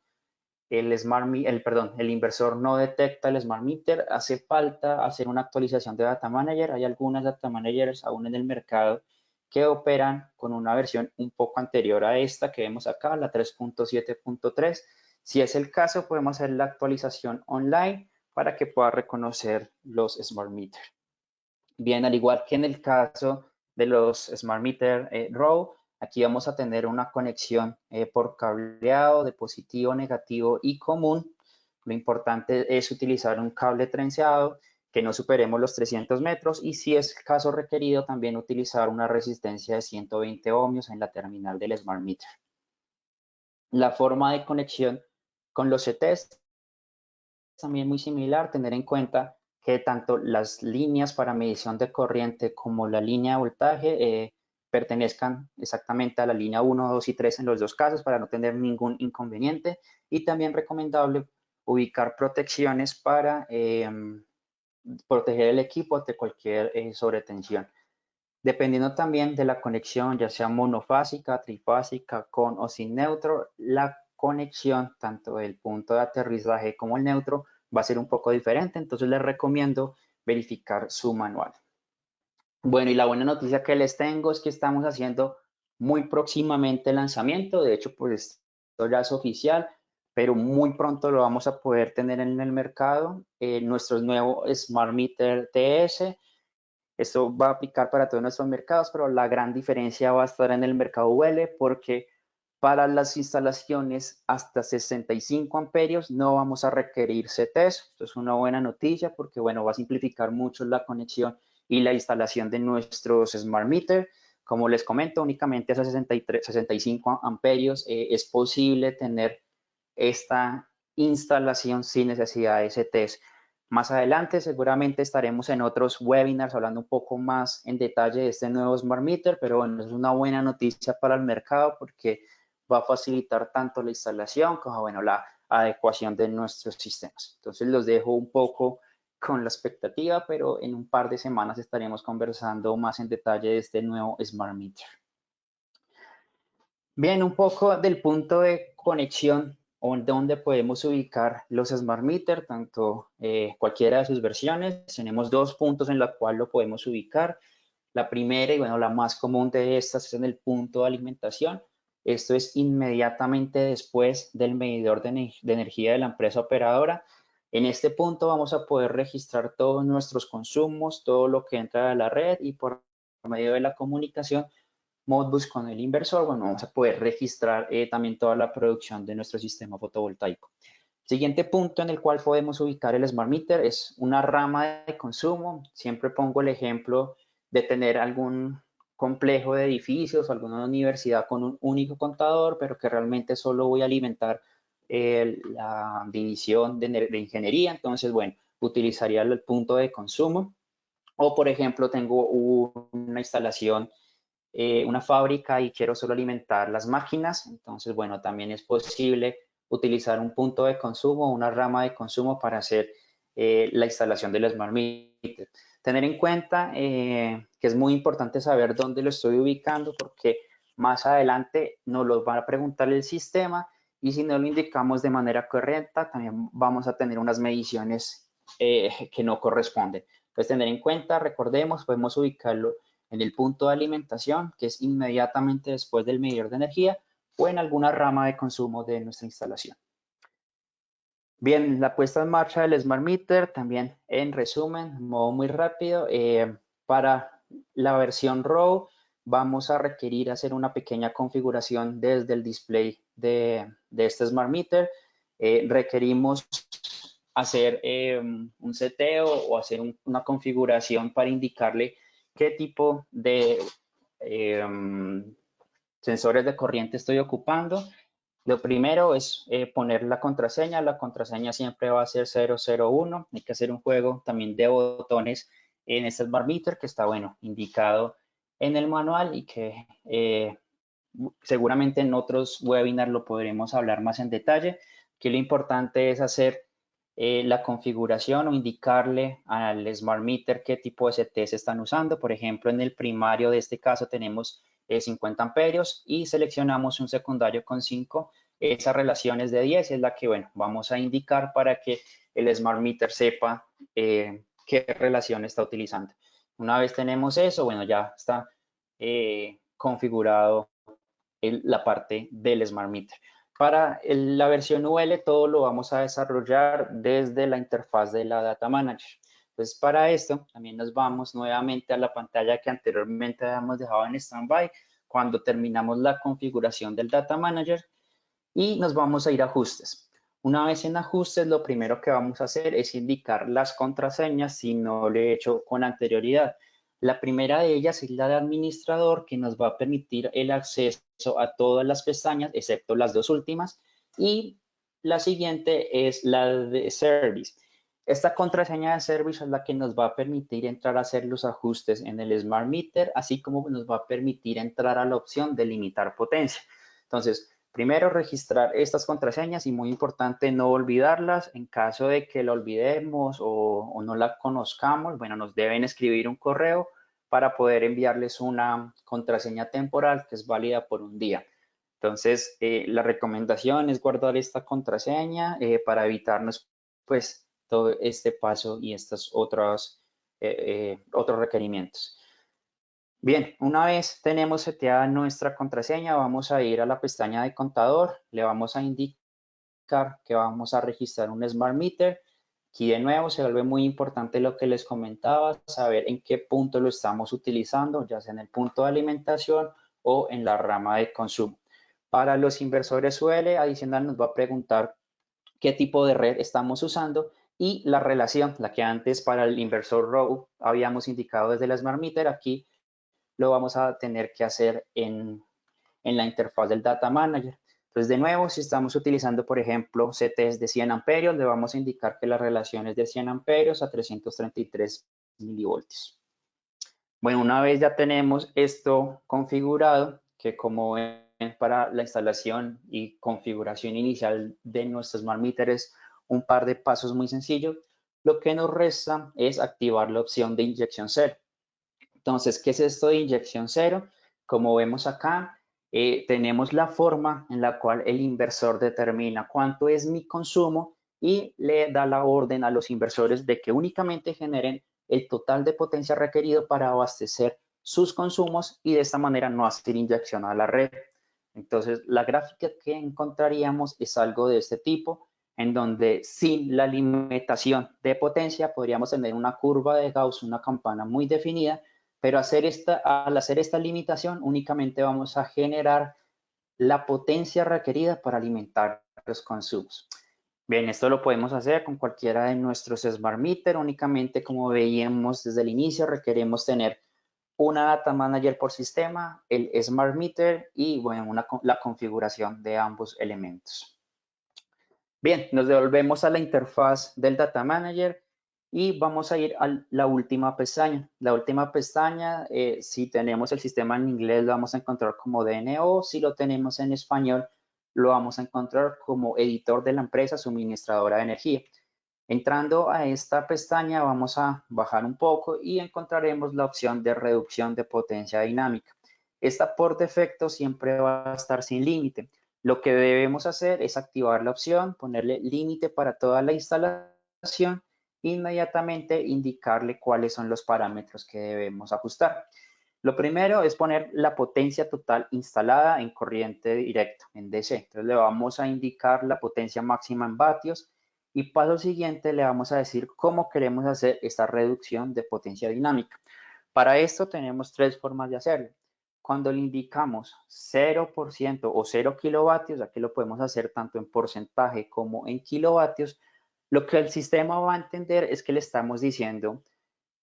el inversor no detecta el Smart Meter, hace falta hacer una actualización de Data Manager. Hay algunas Data Managers aún en el mercado que operan con una versión un poco anterior a esta que vemos acá, la 3.7.3. Si es el caso, podemos hacer la actualización online para que pueda reconocer los Smart Meter. Bien, al igual que en el caso de los Smart Meter Row, aquí vamos a tener una conexión por cableado de positivo, negativo y común. Lo importante es utilizar un cable trenceado que no superemos los 300 metros y si es caso requerido también utilizar una resistencia de 120 ohmios en la terminal del Smart Meter. La forma de conexión con los CTs también muy similar, tener en cuenta que tanto las líneas para medición de corriente como la línea de voltaje pertenezcan exactamente a la línea 1, 2 y 3 en los dos casos para no tener ningún inconveniente y también recomendable ubicar protecciones para proteger el equipo ante cualquier sobretensión. Dependiendo también de la conexión, ya sea monofásica, trifásica, con o sin neutro, la conexión, tanto del punto de aterrizaje como el neutro, va a ser un poco diferente. Entonces les recomiendo verificar su manual. Bueno, y la buena noticia que les tengo es que estamos haciendo muy próximamente el lanzamiento. De hecho, pues esto ya es oficial, pero muy pronto lo vamos a poder tener en el mercado. Nuestro nuevo Smart Meter TS. Esto va a aplicar para todos nuestros mercados, pero la gran diferencia va a estar en el mercado UL porque para las instalaciones hasta 65 amperios no vamos a requerir CTs. Esto es una buena noticia porque, bueno, va a simplificar mucho la conexión y la instalación de nuestros Smart Meter. Como les comento, únicamente hasta 65 amperios es posible tener esta instalación sin necesidad de CTs. Más adelante seguramente estaremos en otros webinars hablando un poco más en detalle de este nuevo Smart Meter, pero bueno, es una buena noticia para el mercado porque va a facilitar tanto la instalación como bueno, la adecuación de nuestros sistemas. Entonces los dejo un poco con la expectativa, pero en un par de semanas estaremos conversando más en detalle de este nuevo Smart Meter. Bien, un poco del punto de conexión o donde podemos ubicar los Smart Meter, tanto cualquiera de sus versiones. Tenemos dos puntos en los cuales lo podemos ubicar. La primera y bueno, la más común de estas es en el punto de alimentación. Esto es inmediatamente después del medidor de energía de la empresa operadora. En este punto vamos a poder registrar todos nuestros consumos, todo lo que entra a la red y por medio de la comunicación Modbus con el inversor, bueno, vamos a poder registrar también toda la producción de nuestro sistema fotovoltaico. Siguiente punto en el cual podemos ubicar el Smart Meter es una rama de consumo. Siempre pongo el ejemplo de tener algún complejo de edificios o alguna universidad con un único contador, pero que realmente solo voy a alimentar la división de ingeniería. Entonces, bueno, utilizaría el punto de consumo. O, por ejemplo, tengo una instalación, una fábrica y quiero solo alimentar las máquinas. Entonces, bueno, también es posible utilizar un punto de consumo, una rama de consumo para hacer la instalación del Smart Meter. Tener en cuenta que es muy importante saber dónde lo estoy ubicando porque más adelante nos lo va a preguntar el sistema y si no lo indicamos de manera correcta, también vamos a tener unas mediciones que no corresponden. Entonces, tener en cuenta, recordemos, podemos ubicarlo en el punto de alimentación, que es inmediatamente después del medidor de energía, o en alguna rama de consumo de nuestra instalación. Bien, la puesta en marcha del Smart Meter, también en resumen, modo muy rápido, para la versión RAW vamos a requerir hacer una pequeña configuración desde el display de este Smart Meter. Requerimos hacer un seteo o hacer una configuración para indicarle qué tipo de sensores de corriente estoy ocupando. Lo primero es poner la contraseña siempre va a ser 001, hay que hacer un juego también de botones en este Smart Meter que está, bueno, indicado en el manual y que seguramente en otros webinars lo podremos hablar más en detalle. Aquí lo importante es hacer la configuración o indicarle al Smart Meter qué tipo de CT se están usando. Por ejemplo, en el primario de este caso tenemos 50 amperios y seleccionamos un secundario con 5. Esa relación es de 10 y es la que, bueno, vamos a indicar para que el Smart Meter sepa qué relación está utilizando. Una vez tenemos eso, bueno, ya está configurado la parte del Smart Meter. Para la versión UL, todo lo vamos a desarrollar desde la interfaz de la Data Manager. Entonces, para esto, también nos vamos nuevamente a la pantalla que anteriormente habíamos dejado en standby cuando terminamos la configuración del Data Manager y nos vamos a ir a ajustes. Una vez en ajustes, lo primero que vamos a hacer es indicar las contraseñas si no lo he hecho con anterioridad. La primera de ellas es la de administrador, que nos va a permitir el acceso a todas las pestañas, excepto las dos últimas. Y la siguiente es la de service. Esta contraseña de service es la que nos va a permitir entrar a hacer los ajustes en el Smart Meter, así como nos va a permitir entrar a la opción de limitar potencia. Entonces, primero, registrar estas contraseñas y muy importante no olvidarlas. En caso de que lo olvidemos o no la conozcamos, bueno, nos deben escribir un correo para poder enviarles una contraseña temporal que es válida por un día. Entonces, la recomendación es guardar esta contraseña para evitarnos, pues, todo este paso y estos otros requerimientos. Bien, una vez tenemos seteada nuestra contraseña, vamos a ir a la pestaña de contador, le vamos a indicar que vamos a registrar un Smart Meter. Aquí de nuevo se vuelve muy importante lo que les comentaba, saber en qué punto lo estamos utilizando, ya sea en el punto de alimentación o en la rama de consumo. Para los inversores UL, adicional nos va a preguntar qué tipo de red estamos usando y la relación, la que antes para el inversor RAW habíamos indicado desde la Smart Meter, aquí lo vamos a tener que hacer en la interfaz del Data Manager. Entonces, de nuevo, si estamos utilizando, por ejemplo, CTs de 100 amperios, le vamos a indicar que la relación es de 100 amperios a 333 milivoltios. Bueno, una vez ya tenemos esto configurado, que como ven para la instalación y configuración inicial de nuestro Smart Meter es un par de pasos muy sencillos, lo que nos resta es activar la opción de inyección cero. Entonces, ¿qué es esto de inyección cero? Como vemos acá, tenemos la forma en la cual el inversor determina cuánto es mi consumo y le da la orden a los inversores de que únicamente generen el total de potencia requerido para abastecer sus consumos y de esta manera no hacer inyección a la red. Entonces, la gráfica que encontraríamos es algo de este tipo, en donde sin la limitación de potencia podríamos tener una curva de Gauss, una campana muy definida, pero al hacer esta limitación únicamente vamos a generar la potencia requerida para alimentar los consumos. Bien, esto lo podemos hacer con cualquiera de nuestros Smart Meter. Únicamente, como veíamos desde el inicio, requerimos tener una Data Manager por sistema, el Smart Meter y bueno, la configuración de ambos elementos. Bien, nos devolvemos a la interfaz del Data Manager y vamos a ir a la última pestaña. La última pestaña, si tenemos el sistema en inglés, lo vamos a encontrar como DNO. Si lo tenemos en español, lo vamos a encontrar como editor de la empresa suministradora de energía. Entrando a esta pestaña, vamos a bajar un poco y encontraremos la opción de reducción de potencia dinámica. Esta por defecto siempre va a estar sin límite. Lo que debemos hacer es activar la opción, ponerle límite para toda la instalación e inmediatamente indicarle cuáles son los parámetros que debemos ajustar. Lo primero es poner la potencia total instalada en corriente directa, en DC. Entonces le vamos a indicar la potencia máxima en vatios y paso siguiente le vamos a decir cómo queremos hacer esta reducción de potencia dinámica. Para esto tenemos tres formas de hacerlo. Cuando le indicamos 0% o 0 kilovatios, aquí lo podemos hacer tanto en porcentaje como en kilovatios, lo que el sistema va a entender es que le estamos diciendo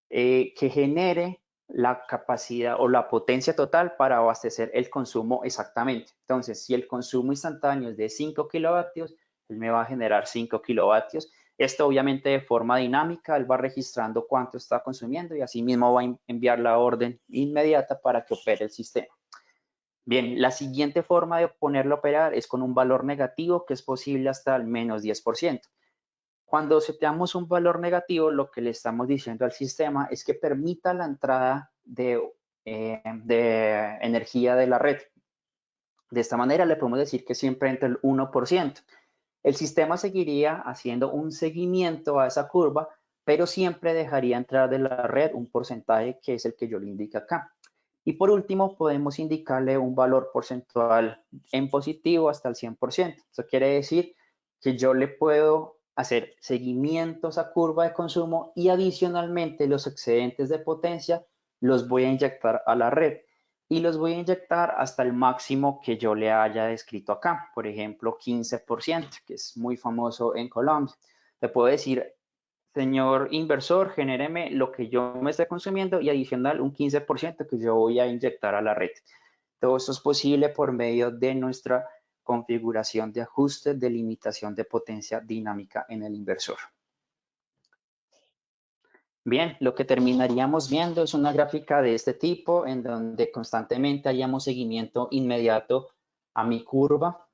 que genere la capacidad o la potencia total para abastecer el consumo exactamente. Entonces, si el consumo instantáneo es de 5 kilovatios, él me va a generar 5 kilovatios. Esto obviamente de forma dinámica, él va registrando cuánto está consumiendo y así mismo va a enviar la orden inmediata para que opere el sistema. Bien, la siguiente forma de ponerlo a operar es con un valor negativo que es posible hasta el menos 10%. Cuando seteamos un valor negativo, lo que le estamos diciendo al sistema es que permita la entrada de energía de la red. De esta manera le podemos decir que siempre entre el 1%. El sistema seguiría haciendo un seguimiento a esa curva, pero siempre dejaría entrar de la red un porcentaje que es el que yo le indico acá. Y por último, podemos indicarle un valor porcentual en positivo hasta el 100%. Eso quiere decir que yo le puedo hacer seguimientos a curva de consumo y adicionalmente los excedentes de potencia los voy a inyectar a la red y los voy a inyectar hasta el máximo que yo le haya descrito acá, por ejemplo, 15%, que es muy famoso en Colombia. Le puedo decir, señor inversor, genéreme lo que yo me esté consumiendo y adicional un 15% que yo voy a inyectar a la red. Todo esto es posible por medio de nuestra configuración de ajuste de limitación de potencia dinámica en el inversor. Bien, lo que terminaríamos viendo es una gráfica de este tipo en donde constantemente hayamos seguimiento inmediato a mi curva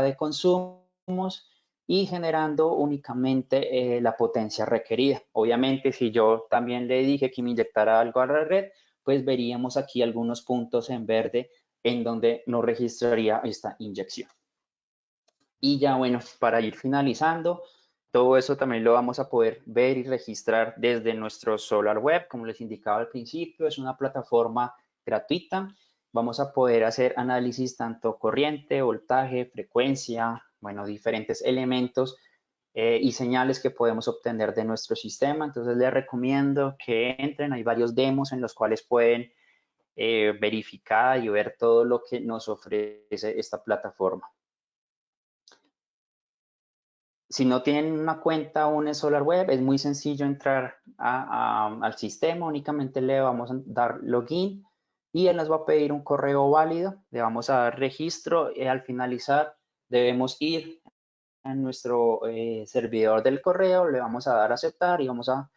de consumos y generando únicamente la potencia requerida. Obviamente, si yo también le dije que me inyectara algo a la red, pues veríamos aquí algunos puntos en verde en donde no registraría esta inyección. Y ya bueno, para ir finalizando, todo eso también lo vamos a poder ver y registrar desde nuestro Solar Web. Como les indicaba al principio, es una plataforma gratuita. Vamos a poder hacer análisis tanto corriente, voltaje, frecuencia, bueno, diferentes elementos y señales que podemos obtener de nuestro sistema. Entonces les recomiendo que entren. Hay varios demos en los cuales pueden verificar y ver todo lo que nos ofrece esta plataforma. Si no tienen una cuenta aún en SolarWeb, es muy sencillo entrar al sistema, únicamente le vamos a dar login y él nos va a pedir un correo válido, le vamos a dar registro y al finalizar debemos ir a nuestro servidor del correo, le vamos a dar aceptar y vamos a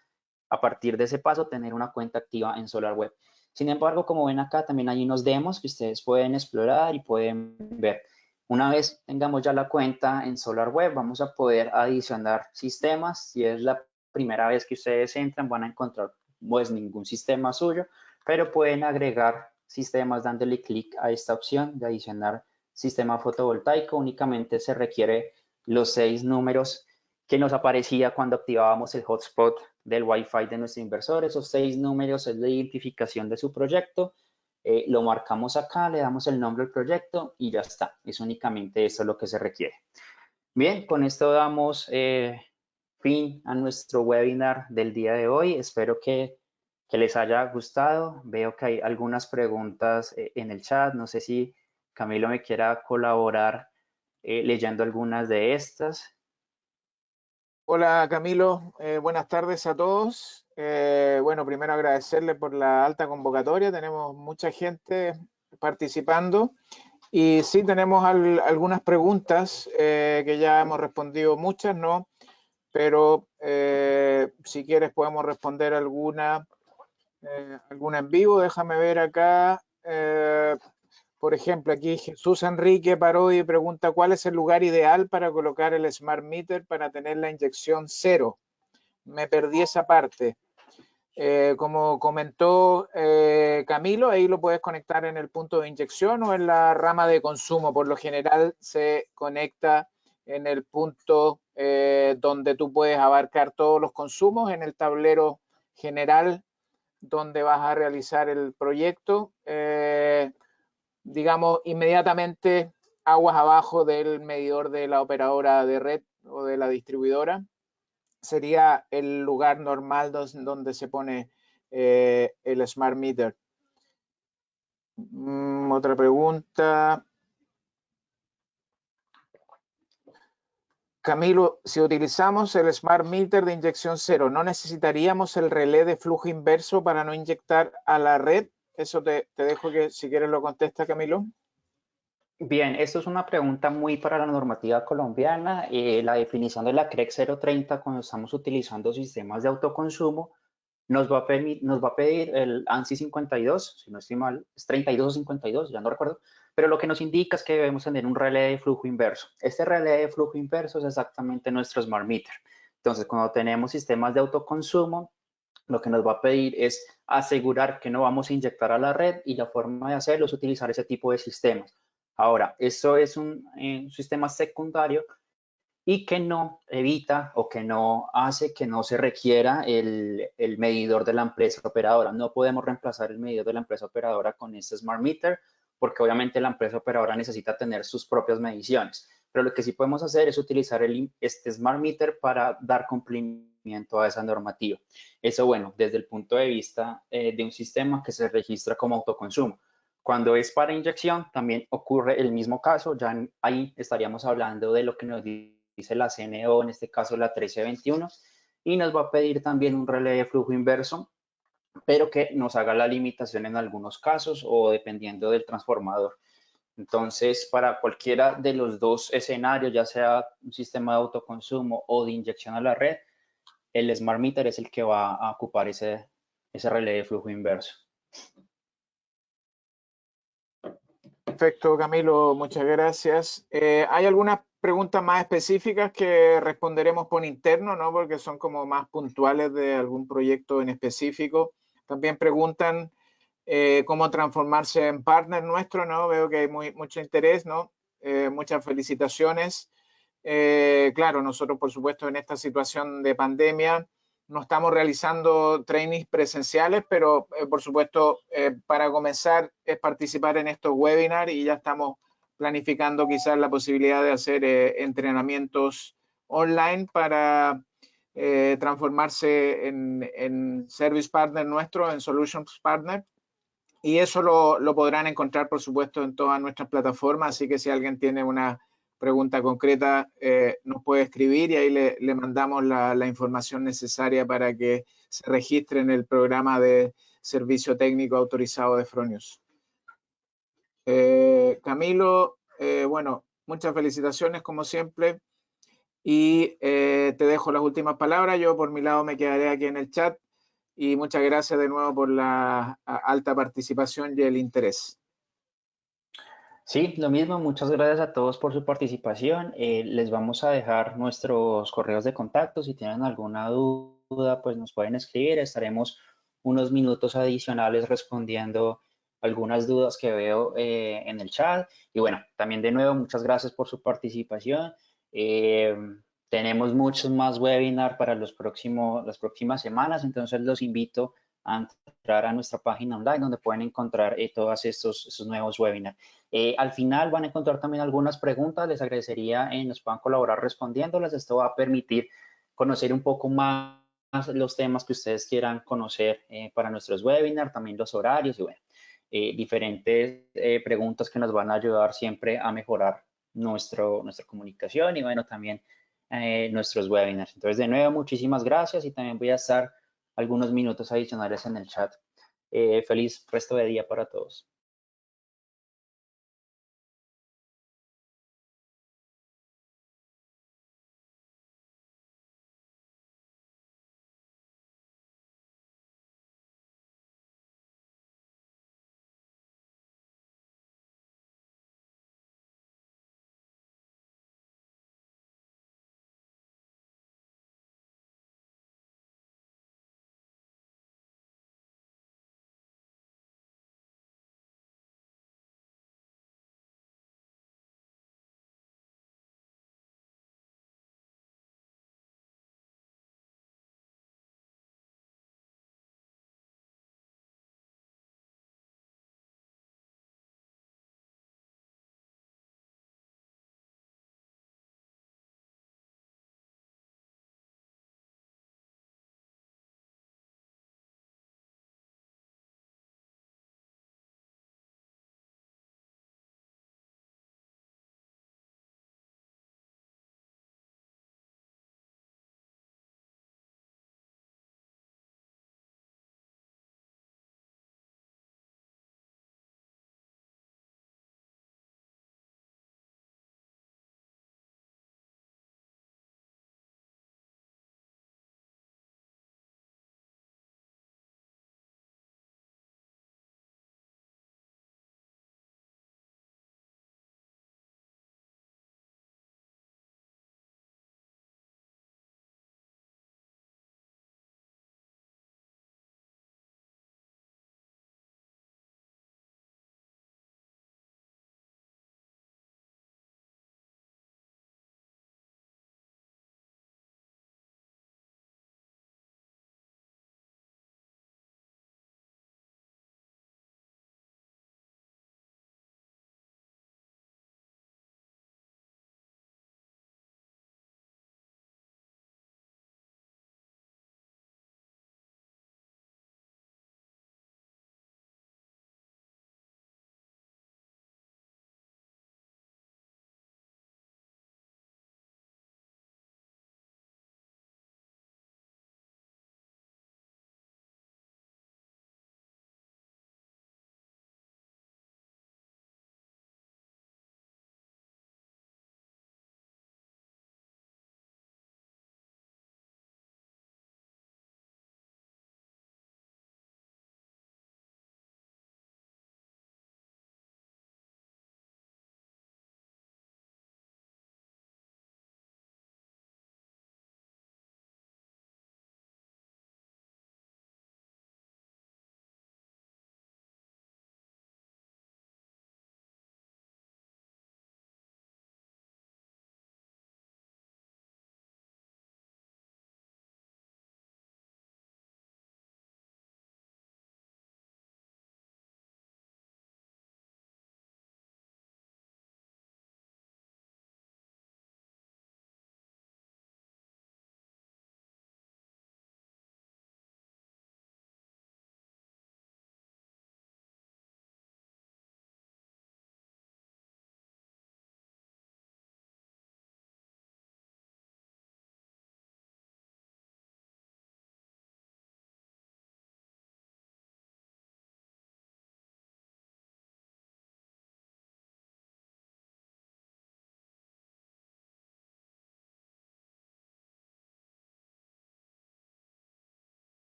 partir de ese paso tener una cuenta activa en SolarWeb. Sin embargo, como ven acá, también hay unos demos que ustedes pueden explorar y pueden ver. Una vez tengamos ya la cuenta en SolarWeb, vamos a poder adicionar sistemas. Si es la primera vez que ustedes entran, van a encontrar pues ningún sistema suyo, pero pueden agregar sistemas dándole clic a esta opción de adicionar sistema fotovoltaico. Únicamente se requiere los 6 números que nos aparecía cuando activábamos el hotspot del Wi-Fi de nuestro inversor. Esos 6 números es la identificación de su proyecto. Lo marcamos acá, le damos el nombre del proyecto y ya está. Es únicamente eso lo que se requiere. Bien, con esto damos fin a nuestro webinar del día de hoy. Espero que les haya gustado. Veo que hay algunas preguntas en el chat. No sé si Camilo me quiera colaborar leyendo algunas de estas. Hola Camilo, buenas tardes a todos. Bueno, primero agradecerle por la alta convocatoria, tenemos mucha gente participando y sí tenemos algunas preguntas que ya hemos respondido muchas, ¿no? Pero si quieres podemos responder alguna en vivo, déjame ver acá. Por ejemplo, aquí Jesús Enrique Parodi pregunta cuál es el lugar ideal para colocar el Smart Meter para tener la inyección cero. Me perdí esa parte. Como comentó Camilo, ahí lo puedes conectar en el punto de inyección o en la rama de consumo. Por lo general se conecta en el punto donde tú puedes abarcar todos los consumos, en el tablero general donde vas a realizar el proyecto. Digamos, inmediatamente aguas abajo del medidor de la operadora de red o de la distribuidora. Sería el lugar normal donde se pone el Smart Meter. Otra pregunta. Camilo, si utilizamos el Smart Meter de inyección cero, ¿no necesitaríamos el relé de flujo inverso para no inyectar a la red? Eso te dejo que si quieres lo contesta, Camilo. Bien, esto es una pregunta muy para la normativa colombiana. La definición de la CREC 030 cuando estamos utilizando sistemas de autoconsumo nos va a pedir el ANSI 52, si no estoy mal, es 32 o 52, ya no recuerdo, pero lo que nos indica es que debemos tener un relé de flujo inverso. Este relé de flujo inverso es exactamente nuestro Smart Meter. Entonces, cuando tenemos sistemas de autoconsumo, lo que nos va a pedir es asegurar que no vamos a inyectar a la red y la forma de hacerlo es utilizar ese tipo de sistemas. Ahora, eso es un sistema secundario y que no evita o que no hace que no se requiera el medidor de la empresa operadora. No podemos reemplazar el medidor de la empresa operadora con este Smart Meter porque obviamente la empresa operadora necesita tener sus propias mediciones. Pero lo que sí podemos hacer es utilizar este Smart Meter para dar cumplimiento a esa normativa. Eso, bueno, desde el punto de vista de un sistema que se registra como autoconsumo. Cuando es para inyección, también ocurre el mismo caso, ya ahí estaríamos hablando de lo que nos dice la CNO, en este caso la 1321, y nos va a pedir también un relé de flujo inverso, pero que nos haga la limitación en algunos casos o dependiendo del transformador. Entonces, para cualquiera de los dos escenarios, ya sea un sistema de autoconsumo o de inyección a la red, el Smart Meter es el que va a ocupar ese relé de flujo inverso. Perfecto, Camilo, muchas gracias. ¿Hay algunas preguntas más específicas que responderemos por interno, ¿no? Porque son como más puntuales de algún proyecto en específico. También preguntan cómo transformarse en partner nuestro, ¿no? Veo que hay mucho interés, ¿no? Muchas felicitaciones. Claro, nosotros, por supuesto, en esta situación de pandemia, no estamos realizando trainings presenciales, pero por supuesto, para comenzar es participar en estos webinars y ya estamos planificando quizás la posibilidad de hacer entrenamientos online para transformarse en Service Partner nuestro, en Solutions Partner. Y eso lo podrán encontrar, por supuesto, en todas nuestras plataformas. Así que si alguien tiene una pregunta concreta, nos puede escribir y ahí le mandamos la información necesaria para que se registre en el programa de servicio técnico autorizado de Fronius. Camilo, bueno, muchas felicitaciones como siempre y te dejo las últimas palabras. Yo por mi lado me quedaré aquí en el chat y muchas gracias de nuevo por la alta participación y el interés. Sí, lo mismo, muchas gracias a todos por su participación. Les vamos a dejar nuestros correos de contacto. Si tienen alguna duda, pues nos pueden escribir. Estaremos unos minutos adicionales respondiendo algunas dudas que veo en el chat. Y bueno, también de nuevo, muchas gracias por su participación. Eh, Tenemos muchos más webinars para las próximas semanas, entonces los invito a entrar a nuestra página online donde pueden encontrar todos estos nuevos webinars. Al final van a encontrar también algunas preguntas, les agradecería nos puedan colaborar respondiéndolas. Esto va a permitir conocer un poco más los temas que ustedes quieran conocer para nuestros webinars, también los horarios y bueno, diferentes preguntas que nos van a ayudar siempre a mejorar nuestra comunicación y bueno, también nuestros webinars. Entonces, de nuevo, muchísimas gracias y también voy a estar algunos minutos adicionales en el chat. Feliz resto de día para todos.